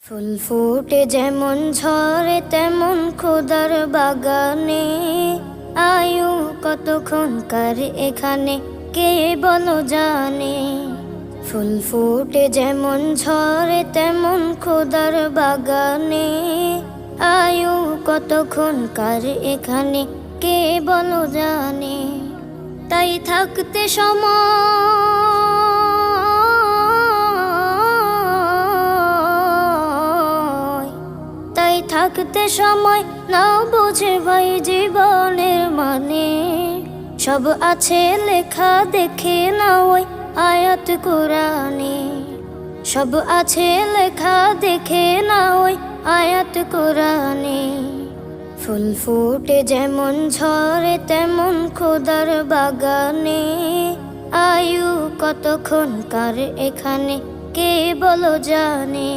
ফুল ফুটে যেমন ঝরে তেমন খোদার বাগানে, আয়ু কতক্ষণকার এখানে কে বলো জানে। ফুল ফুটে যেমন ঝরে তেমন খোদার বাগানে, আয়ু কতক্ষণকার এখানে কে বলো জানে। তাই থাকতে থাকতে সময় না বোঝে ভাই জীবনের মানে। সব আছে লেখা দেখে না ওই আয়াত কোরআনে, সব আছে লেখা দেখে না ওই আয়াত কোরআনে। ফুল ফুটে যেমন ঝরে তেমন খোদার বাগানে, আয়ু কতক্ষণকার এখানে কে বলো জানে।